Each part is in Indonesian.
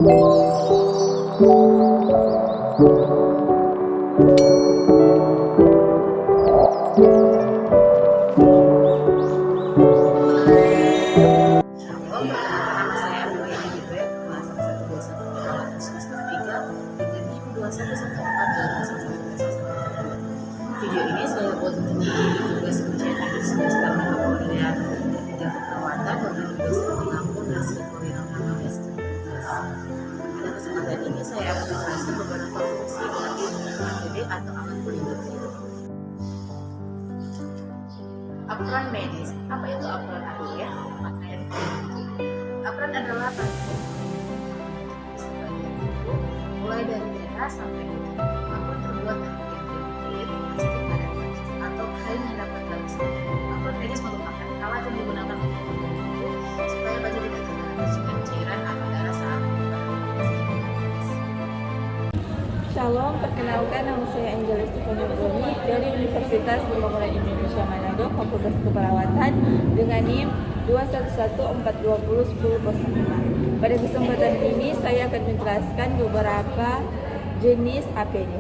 Video ini saya buat untuk mengikuti tugas ujian akhir semester mata kuliah ketiga keperawatan organisasi pengampun hasil pengiriman S13. Pada kesempatan ini saya akan menjelaskan beberapa fungsi dari APD atau alat pelindung diri. Apron medis. Apa itu apron APD? Pakaian pelindung. Apron adalah pakaian sebagian tubuh, mulai dari dada sampai kaki. Apron terbuat dari atau kain yang dapat langsung. Apron medis merupakan alat yang digunakan untuk melindungi tubuh supaya baju tidak terkena percikan cairan atau darah saat Shalom, perkenalkan nama saya Angelis Tifonogoni dari Universitas Pembangunan Indonesia Manado, Fakultas Keperawatan dengan NIM 21142001005. Pada kesempatan ini saya akan menjelaskan beberapa jenis APD.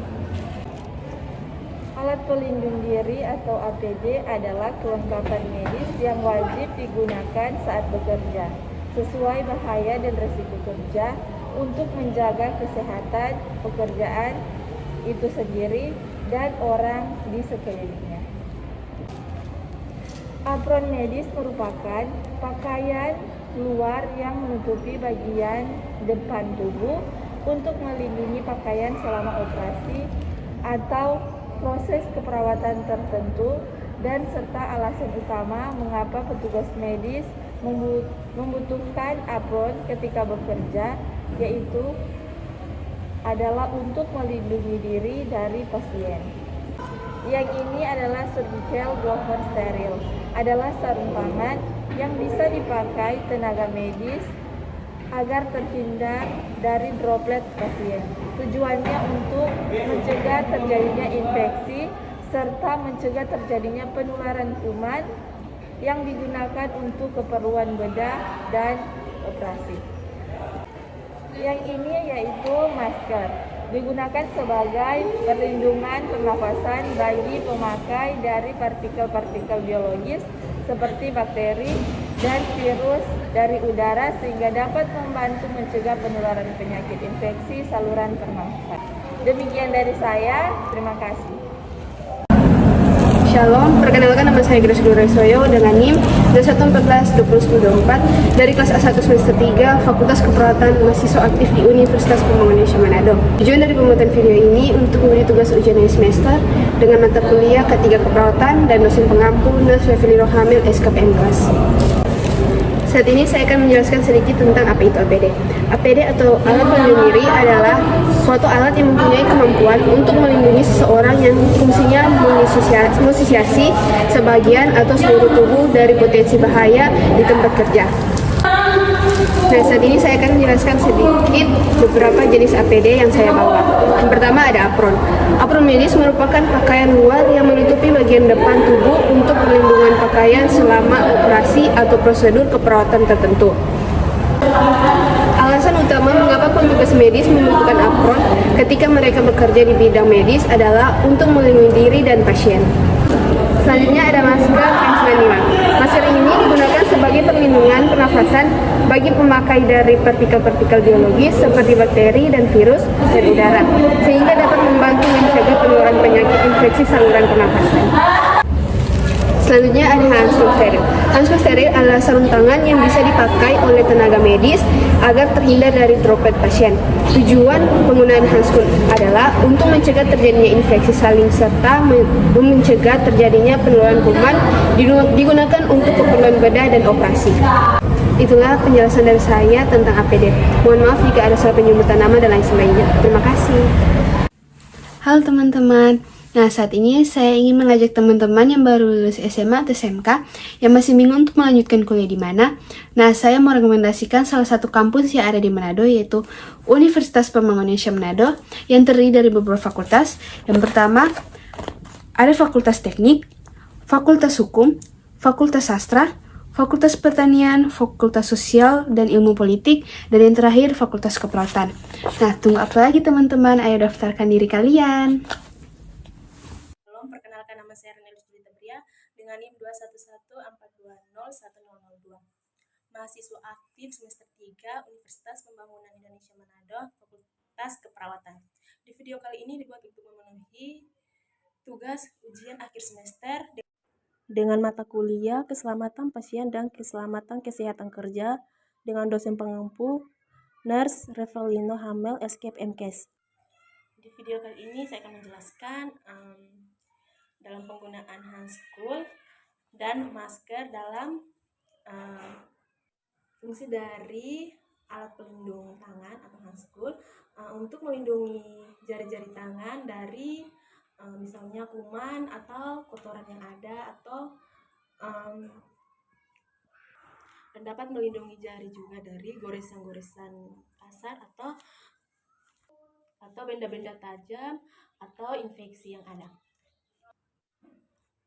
Alat pelindung diri atau APD adalah kelengkapan medis yang wajib digunakan saat bekerja, sesuai bahaya dan risiko kerja untuk menjaga kesehatan pekerjaan itu sendiri dan orang di sekelilingnya. Apron medis merupakan pakaian luar yang menutupi bagian depan tubuh untuk melindungi pakaian selama operasi atau proses keperawatan tertentu, dan serta alasan utama mengapa petugas medis membutuhkan apron ketika bekerja, yaitu adalah untuk melindungi diri dari pasien. Yang ini adalah surgical gloves steril, adalah sarung tangan yang bisa dipakai tenaga medis agar terhindar dari droplet pasien. Tujuannya untuk mencegah terjadinya infeksi serta mencegah terjadinya penularan kuman yang digunakan untuk keperluan bedah dan operasi. Yang ini yaitu masker, digunakan sebagai perlindungan pernafasan bagi pemakai dari partikel-partikel biologis seperti bakteri dan virus dari udara sehingga dapat membantu mencegah penularan penyakit infeksi saluran pernafasan. Demikian dari saya, terima kasih. Shalom, perkenalkan nama saya Grace Duresoyo dengan NIM 214421024 dari kelas A1 semester 3 Fakultas Keperawatan mahasiswa aktif di Universitas Pembangunan Indonesia Manado. Tujuan dari pembuatan video ini untuk memberi tugas ujian akhir semester dengan mata kuliah ketiga keperawatan dan dosen pengampu Nurse Feveli Rohamil SKPM Kelas. Saat ini saya akan menjelaskan sedikit tentang apa itu APD. APD atau alat pelindung diri adalah suatu alat yang mempunyai kemampuan untuk melindungi seseorang yang fungsinya mengisosiasi sebagian atau seluruh tubuh dari potensi bahaya di tempat kerja. Nah, saat ini saya akan menjelaskan sedikit beberapa jenis APD yang saya bawa. Yang pertama ada apron. Apron medis merupakan pakaian luar yang menutupi bagian depan tubuh untuk perlindungan pakaian selama operasi atau prosedur keperawatan tertentu. Alasan utama mengapa petugas medis membutuhkan apron ketika mereka bekerja di bidang medis adalah untuk melindungi diri dan pasien. Selanjutnya ada masker N95. Masker ini digunakan sebagai perlindungan pernafasan bagi pemakai dari partikel-partikel biologis seperti bakteri dan virus dan udara, sehingga dapat membantu mencegah penularan penyakit infeksi saluran pernafasan. Selanjutnya ada handscoon steril. Handscoon steril adalah sarung tangan yang bisa dipakai oleh tenaga medis agar terhindar dari droplet pasien. Tujuan penggunaan handscoon adalah untuk mencegah terjadinya infeksi saling serta mencegah terjadinya penularan kuman, digunakan untuk keperluan bedah dan operasi. Itulah penjelasan dari saya tentang APD. Mohon maaf jika ada salah penyebutan nama dan lain sebagainya. Terima kasih. Halo teman-teman. Nah, saat ini saya ingin mengajak teman-teman yang baru lulus SMA atau SMK yang masih bingung untuk melanjutkan kuliah di mana. Nah, saya mau rekomendasikan salah satu kampus yang ada di Manado, yaitu Universitas Pembangunan Indonesia Manado, yang terdiri dari beberapa fakultas. Yang pertama, ada Fakultas Teknik, Fakultas Hukum, Fakultas Sastra, Fakultas Pertanian, Fakultas Sosial dan Ilmu Politik, dan yang terakhir Fakultas Keperawatan. Nah, tunggu apa lagi teman-teman? Ayo daftarkan diri kalian. Halo, perkenalkan nama saya Renelus Julita Bria dengan NIM 21142010002. Mahasiswa aktif semester 3 Universitas Pembangunan Indonesia Manado, Fakultas Keperawatan. Di video kali ini dibuat untuk memenuhi tugas ujian akhir semester dengan mata kuliah Keselamatan Pasien dan Keselamatan Kesehatan Kerja dengan dosen pengampu Nurse Revelino Hamel, Escape MKes. Di video kali ini saya akan menjelaskan dalam penggunaan handskool dan masker dalam fungsi dari alat pelindung tangan atau handskool untuk melindungi jari-jari tangan dari misalnya kuman atau kotoran yang ada, atau dan dapat melindungi jari juga dari goresan-goresan kasar atau benda-benda tajam atau infeksi yang ada.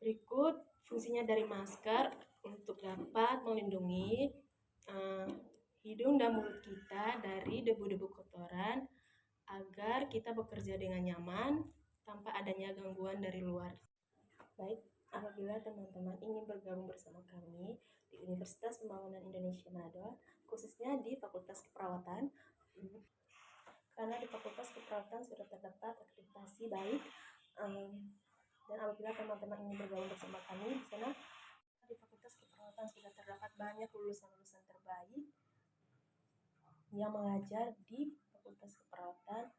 Berikut fungsinya dari masker untuk dapat melindungi hidung dan mulut kita dari debu-debu kotoran agar kita bekerja dengan nyaman tanpa adanya gangguan dari luar. Baik, apabila teman-teman ingin bergabung bersama kami di Universitas Pembangunan Indonesia Manado, khususnya di Fakultas Keperawatan, karena di Fakultas Keperawatan sudah terdapat akreditasi baik, dan apabila teman-teman ingin bergabung bersama kami di sana, di Fakultas Keperawatan sudah terdapat banyak lulusan-lulusan terbaik yang mengajar di Fakultas Keperawatan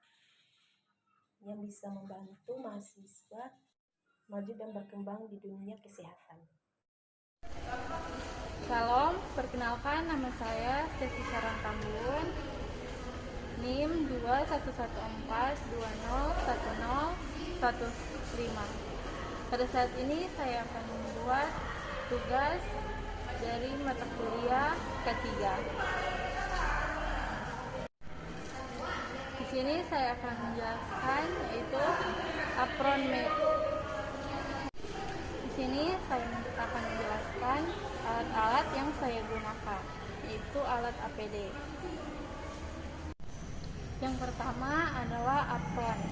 yang bisa membantu mahasiswa maju dan berkembang di dunia kesehatan. Shalom, perkenalkan nama saya Stesi Sarang Tambun, NIM 21142010115. Pada saat ini saya akan membuat tugas dari mata kuliah ketiga. Di sini saya akan menjelaskan yaitu apron Di sini saya akan menjelaskan alat-alat yang saya gunakan, yaitu alat APD. Yang pertama adalah apron.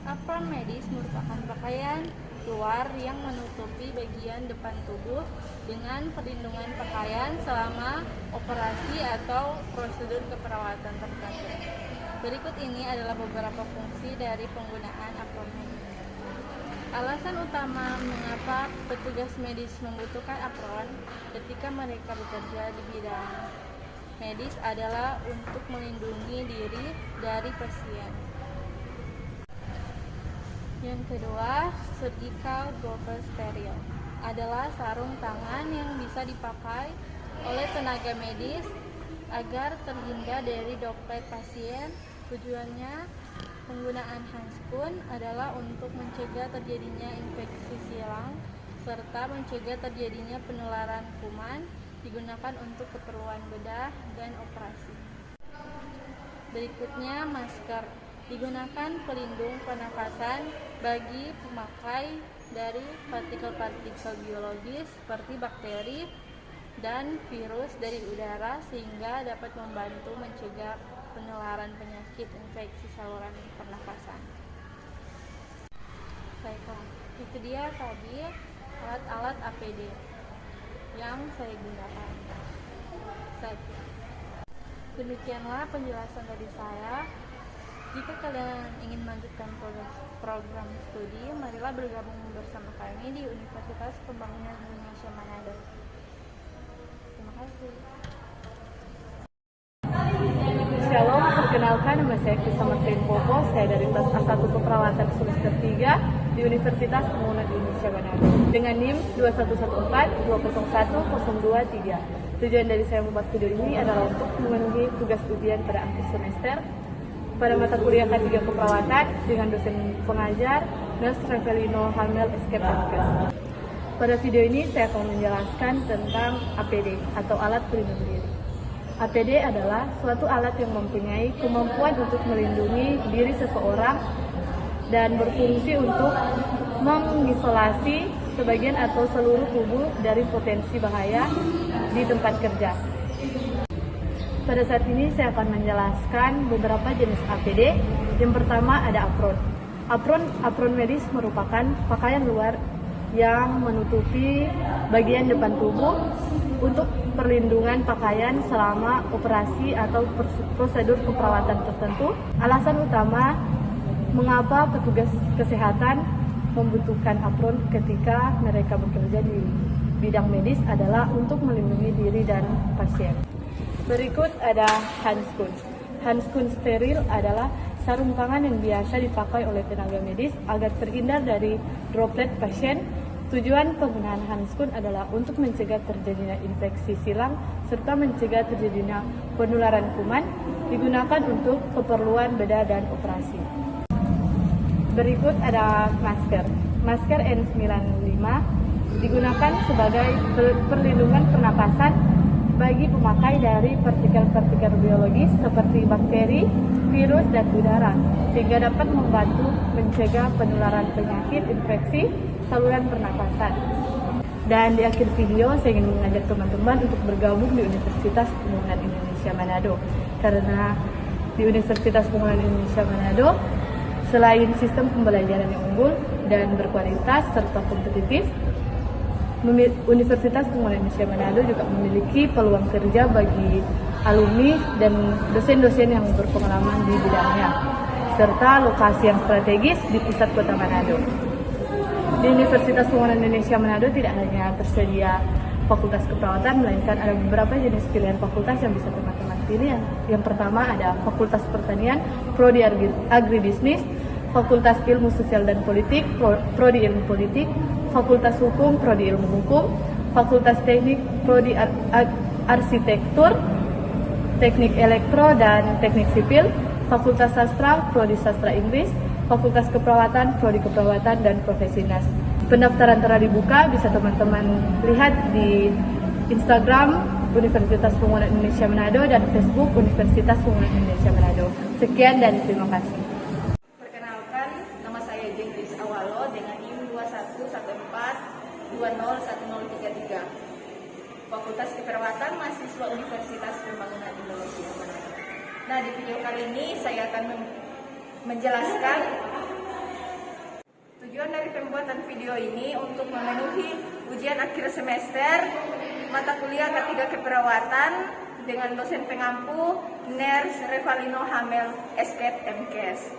Apron medis merupakan pakaian luar yang menutupi bagian depan tubuh dengan perlindungan pakaian selama operasi atau prosedur keperawatan tertentu. Berikut ini adalah beberapa fungsi dari penggunaan apron medis. Alasan utama mengapa petugas medis membutuhkan apron ketika mereka bekerja di bidang medis adalah untuk melindungi diri dari pasien. Yang kedua, surgical gloves steril adalah sarung tangan yang bisa dipakai oleh tenaga medis agar terhindar dari droplet pasien. Tujuannya penggunaan handskool adalah untuk mencegah terjadinya infeksi silang serta mencegah terjadinya penularan kuman, digunakan untuk keperluan bedah dan operasi. Berikutnya, masker digunakan pelindung pernafasan bagi pemakai dari partikel-partikel biologis seperti bakteri dan virus dari udara sehingga dapat membantu mencegah penularan penyakit infeksi saluran pernafasan. Baiklah, itu dia tadi alat-alat APD yang saya gunakan. Demikianlah penjelasan dari saya. Jika kalian ingin melanjutkan program studi, marilah bergabung bersama kami di Universitas Pembangunan Indonesia Manado. Terima kasih. Shalom, perkenalkan nama saya Krista Martin Popo, saya dari kelas A1 Keperawatan semester 3 di Universitas Pembangunan Indonesia Manado dengan NIM 211201023. Tujuan dari saya membuat video ini adalah untuk memenuhi tugas ujian pada akhir semester pada mata kuliah K3 Keperawatan dengan dosen pengajar Nurse Revelino Hamel, Escape MKes. Pada video ini saya akan menjelaskan tentang APD atau alat pelindung diri. APD adalah suatu alat yang mempunyai kemampuan untuk melindungi diri seseorang dan berfungsi untuk mengisolasi sebagian atau seluruh tubuh dari potensi bahaya di tempat kerja. Pada saat ini saya akan menjelaskan beberapa jenis APD. Yang pertama ada apron. Apron medis merupakan pakaian luar yang menutupi bagian depan tubuh untuk perlindungan pakaian selama operasi atau prosedur keperawatan tertentu. Alasan utama mengapa petugas kesehatan membutuhkan apron ketika mereka bekerja di bidang medis adalah untuk melindungi diri dan pasien. Berikut ada handskun. Handskun steril adalah sarung tangan yang biasa dipakai oleh tenaga medis agar terhindar dari droplet pasien. Tujuan penggunaan handskun adalah untuk mencegah terjadinya infeksi silang serta mencegah terjadinya penularan kuman, digunakan untuk keperluan bedah dan operasi. Berikut ada masker. Masker N95 digunakan sebagai perlindungan pernapasan bagi pemakai dari partikel-partikel biologis seperti bakteri, virus, dan udara, sehingga dapat membantu mencegah penularan penyakit infeksi saluran pernapasan. Dan di akhir video, saya ingin mengajak teman-teman untuk bergabung di Universitas Pembangunan Indonesia Manado. Karena di Universitas Pembangunan Indonesia Manado, selain sistem pembelajaran yang unggul dan berkualitas serta kompetitif, Universitas Pembangunan Indonesia Manado juga memiliki peluang kerja bagi alumni dan dosen-dosen yang berpengalaman di bidangnya, serta lokasi yang strategis di pusat kota Manado. Di Universitas Pembangunan Indonesia Manado tidak hanya tersedia fakultas keperawatan, melainkan ada beberapa jenis pilihan fakultas yang bisa teman-teman pilih. Yang pertama ada Fakultas Pertanian, Prodi Agribisnis, Fakultas Ilmu Sosial dan Politik, Prodi Ilmu Politik, Fakultas Hukum, Prodi Ilmu Hukum, Fakultas Teknik, Prodi Arsitektur, Teknik Elektro dan Teknik Sipil, Fakultas Sastra, Prodi Sastra Inggris, Fakultas Keperawatan, Prodi Keperawatan, dan Profesi Nas. Pendaftaran telah dibuka, bisa teman-teman lihat di Instagram Universitas Pembangunan Indonesia Manado dan Facebook Universitas Pembangunan Indonesia Manado. Sekian dan terima kasih. Perkenalkan, nama saya Jengkis Awalo dengan NIM 2114201033. Fakultas Keperawatan, mahasiswa Universitas Pembangunan Indonesia Manado. Nah, di video kali ini saya akan menjelaskan tujuan dari pembuatan video ini untuk memenuhi ujian akhir semester mata kuliah K3 Keperawatan dengan dosen pengampu Ners Revalino Hamel Esket MKes.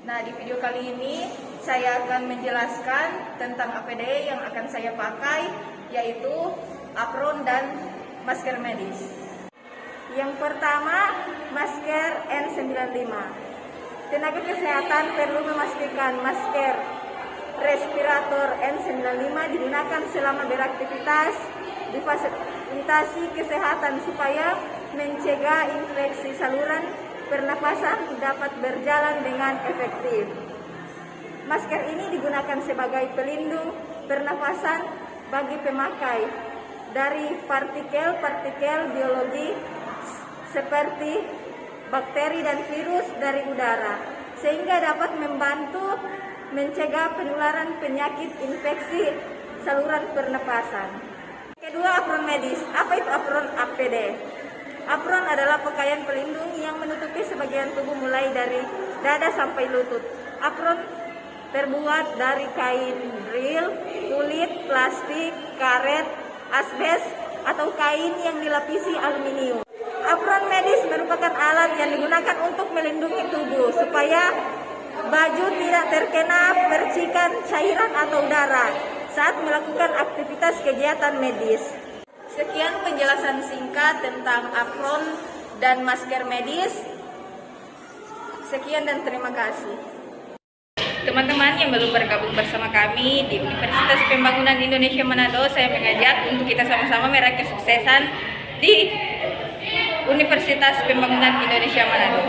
Nah, di video kali ini saya akan menjelaskan tentang APD yang akan saya pakai, yaitu apron dan masker medis. Yang pertama, masker N95. Tenaga kesehatan perlu memastikan masker respirator N95 digunakan selama beraktivitas di fasilitasi kesehatan supaya mencegah infeksi saluran pernapasan dapat berjalan dengan efektif. Masker ini digunakan sebagai pelindung pernapasan bagi pemakai dari partikel-partikel biologi seperti bakteri dan virus dari udara, sehingga dapat membantu mencegah penularan penyakit infeksi saluran pernapasan. Kedua, apron medis. Apa itu apron APD? Apron adalah pakaian pelindung yang menutupi sebagian tubuh mulai dari dada sampai lutut. Apron terbuat dari kain drill, kulit, plastik, karet, asbes, atau kain yang dilapisi aluminium. Apron medis merupakan alat yang digunakan untuk melindungi tubuh supaya baju tidak terkena percikan cairan atau udara saat melakukan aktivitas kegiatan medis. Sekian penjelasan singkat tentang apron dan masker medis. Sekian dan terima kasih. Teman-teman yang belum bergabung bersama kami di Universitas Pembangunan Indonesia Manado, saya mengajak untuk kita sama-sama meraih kesuksesan di Universitas Pembangunan Indonesia Manado.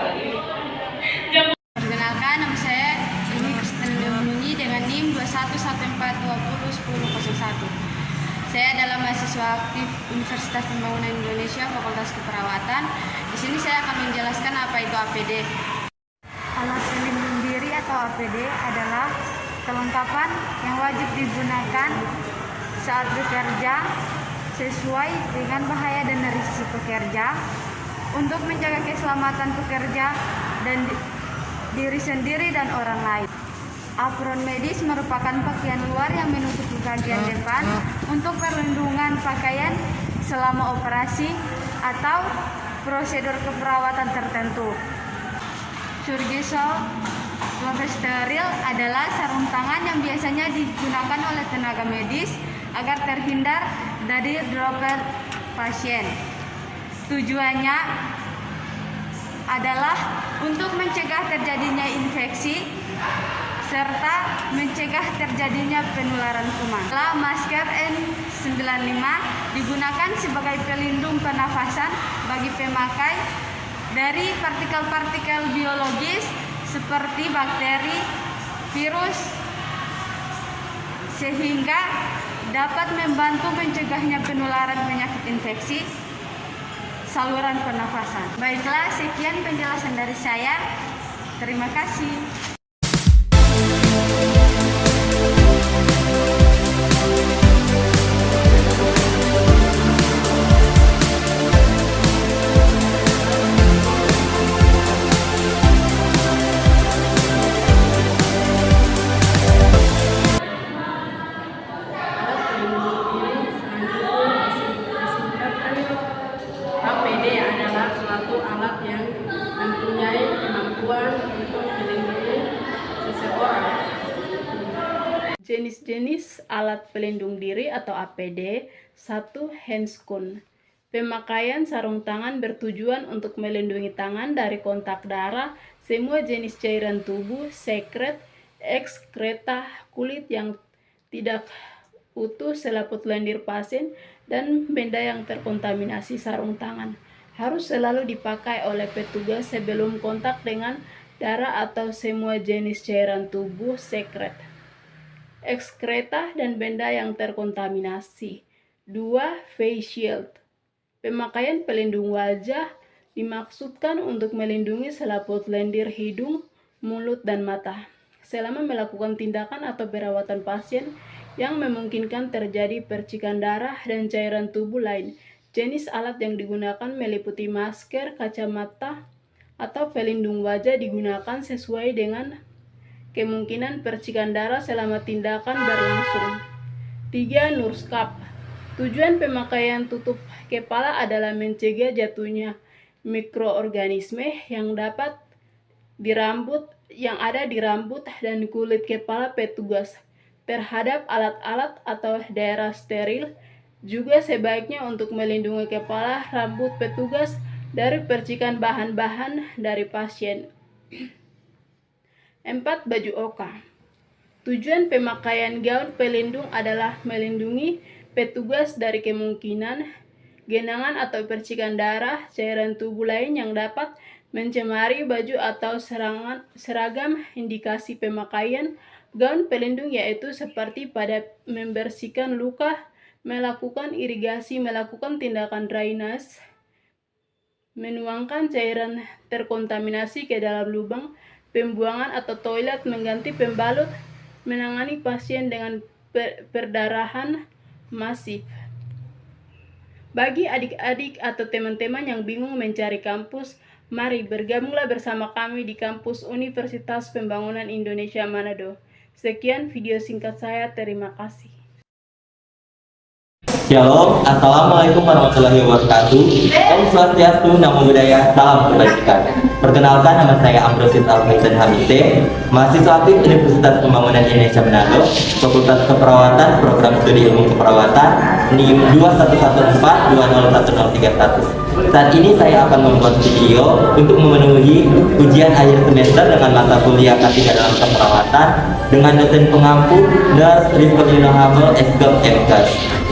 Perkenalkan, nama saya Eni dengan NIM 2114201001. Saya adalah mahasiswa aktif Universitas Pembangunan Indonesia Fakultas Keperawatan. Di sini saya akan menjelaskan apa itu APD. Alat pelindung diri atau APD adalah Kelengkapan yang wajib digunakan saat bekerja sesuai dengan bahaya dan risiko pekerja untuk menjaga keselamatan pekerja dan diri sendiri dan orang lain. Apron medis merupakan pakaian luar yang menutupi bagian depan untuk perlindungan pakaian selama operasi atau prosedur keperawatan tertentu. Surgical glove steril adalah sarung tangan yang biasanya digunakan oleh tenaga medis agar terhindar dari droplet pasien. Tujuannya adalah untuk mencegah terjadinya infeksi serta mencegah terjadinya penularan kuman. Masker N95 digunakan sebagai pelindung pernafasan bagi pemakai dari partikel-partikel biologis seperti bakteri, virus, sehingga dapat membantu mencegahnya penularan penyakit infeksi saluran pernafasan. Baiklah, sekian penjelasan dari saya. Terima kasih. APD adalah suatu alat yang mempunyai kemampuan untuk melindungi seseorang. Jenis-jenis alat pelindung diri atau APD. 1. Handscoon. Pemakaian sarung tangan bertujuan untuk melindungi tangan dari kontak darah, semua jenis cairan tubuh, sekret, ekskreta, kulit yang tidak utuh, selaput lendir pasien, dan benda yang terkontaminasi. Sarung tangan harus selalu dipakai oleh petugas sebelum kontak dengan darah atau semua jenis cairan tubuh, sekret, ekskreta, dan benda yang terkontaminasi. 2. Face shield. Pemakaian pelindung wajah dimaksudkan untuk melindungi selaput lendir hidung, mulut, dan mata selama melakukan tindakan atau perawatan pasien yang memungkinkan terjadi percikan darah dan cairan tubuh lain. Jenis alat yang digunakan meliputi masker, kacamata, atau pelindung wajah digunakan sesuai dengan kemungkinan percikan darah selama tindakan berlangsung. 3. Nurse cap. Tujuan pemakaian tutup kepala adalah mencegah jatuhnya mikroorganisme yang ada di rambut dan kulit kepala petugas terhadap alat-alat atau daerah steril. Juga sebaiknya untuk melindungi kepala rambut petugas dari percikan bahan-bahan dari pasien. 4. Baju oka. Tujuan pemakaian gaun pelindung adalah melindungi petugas dari kemungkinan genangan atau percikan darah, cairan tubuh lain yang dapat mencemari baju atau seragam. Indikasi pemakaian gaun pelindung yaitu seperti pada membersihkan luka, melakukan irigasi, melakukan tindakan drainase, menuangkan cairan terkontaminasi ke dalam lubang pembuangan atau toilet, mengganti pembalut, menangani pasien dengan perdarahan masif. Bagi adik-adik atau teman-teman yang bingung mencari kampus, mari bergabunglah bersama kami di kampus Universitas Pembangunan Indonesia Manado. Sekian video singkat saya, terima kasih. Shalom, Assalamualaikum warahmatullahi wabarakatuh. Om Swastiastu, Namo Buddhaya, Salam Kebajikan. Perkenalkan, nama saya Ambrosius Alfaisan Hamite, mahasiswa aktif Universitas Pembangunan Indonesia Manado, Fakultas Keperawatan, Program Studi Ilmu Keperawatan, NIM 2111201031. Saat ini saya akan membuat video untuk memenuhi ujian akhir semester dengan mata kuliah K3 dalam keperawatan dengan dosen pengampu Nurse Rifkofino Hamel S.Gov MKes.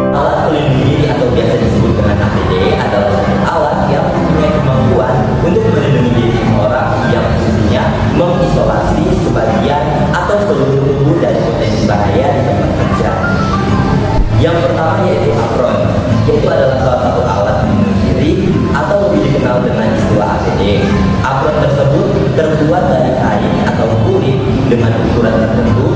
Alat pelindung diri atau biasa disebut dengan APD adalah alat yang mempunyai kemampuan untuk melindungi diri seseorang yang fungsinya mengisolasi sebagian atau seluruh tubuh dari potensi bahaya di yaitu adalah salah satu alat pelindung diri atau lebih dikenal dengan istilah APD. Apron tersebut terbuat dari kain atau kulit dengan ukuran tertentu.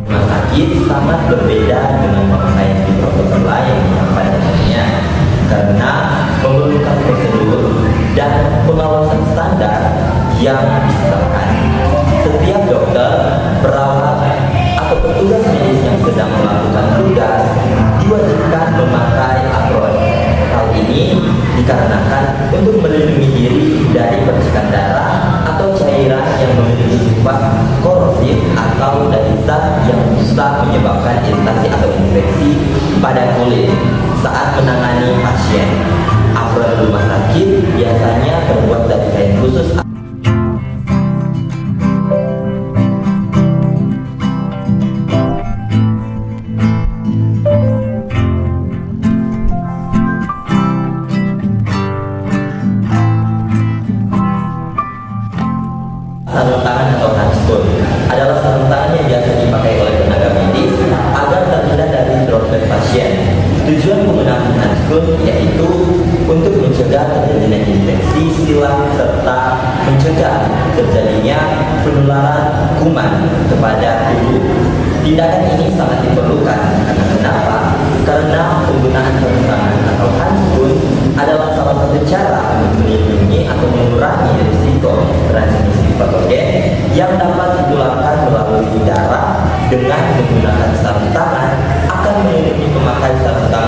Rumah sakit sangat berbeda dengan pemakaian di protokol lain yang pada umumnya karena memerlukan prosedur dan pengawasan standar yang ditetapkan. Setiap dokter, perawat, atau petugas medis yang sedang melakukan tugas diwajibkan memakai apron. Hal ini dikarenakan untuk melindungi diri dari percikan darah atau cairan yang memiliki sifat korosif atau dari zat yang bisa menyebabkan iritasi atau infeksi pada kulit saat menangani pasien. Apron rumah sakit biasanya terbuat dari kain khusus. Sarung tangan atau handscoon adalah sarung tangan yang biasa dipakai oleh tenaga medis agar terhindar dari droplet pasien. Tujuan penggunaan handscoon yaitu untuk mencegah terjadinya infeksi silang serta mencegah terjadinya penularan kuman kepada tubuh. Tindakan ini sangat diperlukan karena kenapa? Karena penggunaan sarung tangan atau handscoon adalah salah satu cara untuk melindungi atau mengurangi risiko transmisi patogen yang dapat ditularkan melalui udara. Dengan menggunakan sarung tangan akan melindungi pemakai sarung tangan.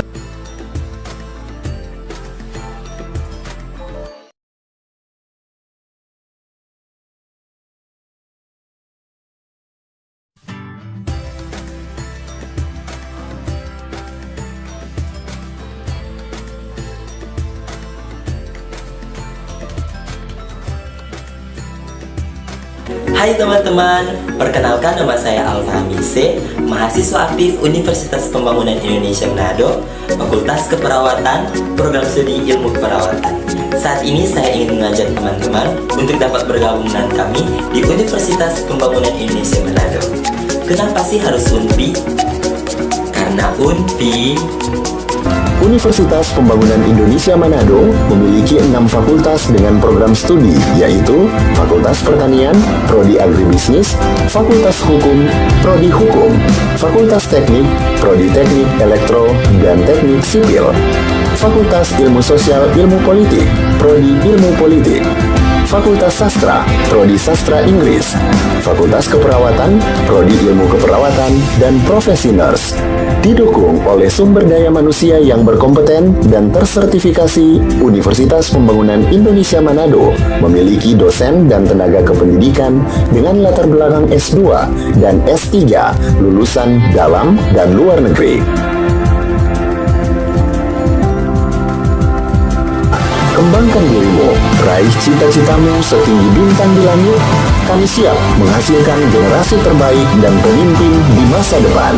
Hai teman-teman, perkenalkan nama saya Alfahmi C, mahasiswa aktif Universitas Pembangunan Indonesia Manado, Fakultas Keperawatan, Program Studi Ilmu Keperawatan. Saat ini saya ingin mengajak teman-teman untuk dapat bergabung dengan kami di Universitas Pembangunan Indonesia Manado. Kenapa sih harus UNPI? Karena UNPI Universitas Pembangunan Indonesia Manado memiliki 6 fakultas dengan program studi, yaitu Fakultas Pertanian, Prodi Agribisnis, Fakultas Hukum, Prodi Hukum, Fakultas Teknik, Prodi Teknik Elektro dan Teknik Sipil, Fakultas Ilmu Sosial Ilmu Politik, Prodi Ilmu Politik, Fakultas Sastra, Prodi Sastra Inggris, Fakultas Keperawatan, Prodi Ilmu Keperawatan, dan Profesi Nurse. Didukung oleh sumber daya manusia yang berkompeten dan tersertifikasi, Universitas Pembangunan Indonesia Manado memiliki dosen dan tenaga kependidikan dengan latar belakang S2 dan S3 lulusan dalam dan luar negeri. Kembangkan dirimu, raih cita-citamu setinggi bintang di langit. Kami siap menghasilkan generasi terbaik dan pemimpin di masa depan.